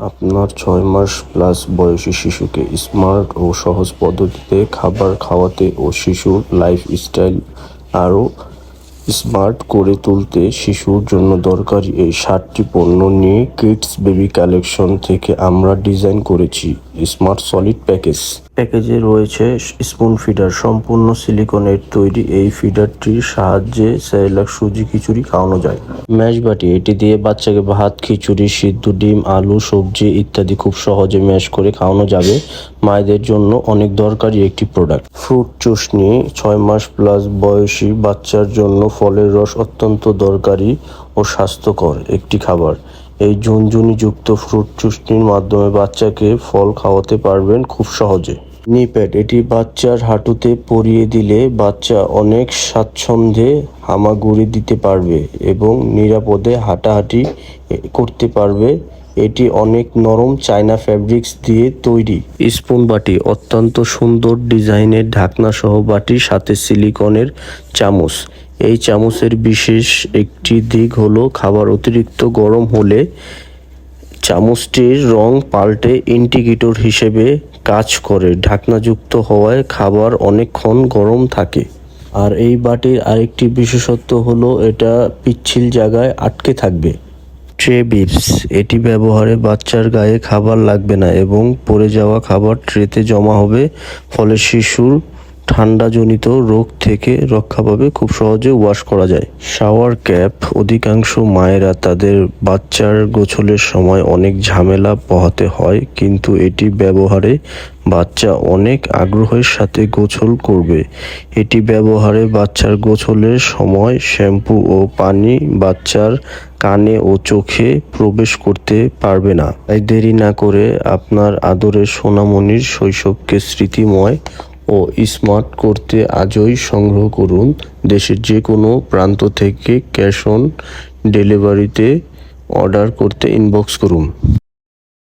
আপনার 6 মাস প্লাস বয়সী শিশুকে স্মার্ট ও সহজ পদ্ধতিতে খাবার খাওয়াতে ও শিশুর লাইফস্টাইল আরও স্মার্ট করে তুলতে শিশুর জন্য দরকারি এই 7টি পণ্য নিয়ে কিডস বেবি কালেকশন থেকে আমরা ডিজাইন করেছি স্মার্ট সলিড প্যাকেজে রয়েছে স্পুন ফিডার, সম্পূর্ণ সিলিকনের তৈরি। এই ফিডারটির সাহায্যে সেরেলাক, সুজি, খিচুড়ি খাওয়ানো যায়। ম্যাশ বাটি, এটি দিয়ে বাচ্চাকে ভাত, খিচুড়ি, সিদ্ধ ডিম, আলু, সবজি ইত্যাদি খুব সহজে ম্যাশ করে খাওয়ানো যাবে। মায়েদের জন্য অনেক দরকারি একটি প্রোডাক্ট। ফ্রুট চুষনি, 6 মাস প্লাস বয়সী বাচ্চার জন্য ফলের রস অত্যন্ত দরকারি ও স্বাস্থ্যকর একটি খাবার। এই ঝুনঝুনিযুক্ত ফ্রুট চুষনির মাধ্যমে বাচ্চাকে ফল খাওয়াতে পারবেন খুব সহজে। নি প্যাড, এটি বাচ্চার হাঁটুতে পরিয়ে দিলে বাচ্চা অনেক স্বাচ্ছন্দ্যে হামাগুড়ি দিতে পারবে এবং নিরাপদে হাঁটাহাঁটি করতে পারবে। এটি অনেক নরম চায়না ফ্যাব্রিক্স দিয়ে তৈরি। স্পুন বাটি, অত্যন্ত সুন্দর ডিজাইনের ঢাকনা সহ বাটি, সাথে সিলিকনের চামচ। এই চামচের বিশেষ একটি দিক হলো খাবার অতিরিক্ত গরম হলে চামচটির রং পাল্টে ইন্ডিকেটর হিসেবে কাজ করে। ঢাকনাযুক্ত হওয়ায় খাবার অনেকক্ষণ গরম থাকে। আর এই বাটির আরেকটি বিশেষত্ব হলো এটা পিচ্ছিল জায়গায় আটকে থাকবে। ট্রে বিপস, এটি ব্যবহারে বাচ্চার গায়ে খাবার লাগবে না এবং পড়ে যাওয়া খাবার ট্রেতে জমা হবে, ফলে শিশুর ঠান্ডাজনিত রোগ থেকে রক্ষা পাবে, খুব সহজে ওয়াশ করা যায়। শাওয়ার ক্যাপ, অধিকাংশ মায়েরা তাদের বাচ্চার গোসলের সময় অনেক ঝামেলা পোহাতে হয়, কিন্তু এটি ব্যবহারে বাচ্চা অনেক আগ্রহের সাথে গোসল করবে। এটি ব্যবহারে বাচ্চার গোসলের সময় শ্যাম্পু ও পানি বাচ্চার কানে ও চোখে প্রবেশ করতে পারবে না। তাই দেরি না করে আপনার আদরের সোনামণির শৈশবকে স্মৃতিময় ও স্মার্ট করতে আজই সংগ্রহ করুন। দেশের যে কোনো প্রান্ত থেকে ক্যাশ অন ডেলিভারিতে অর্ডার করতে ইনবক্স করুন।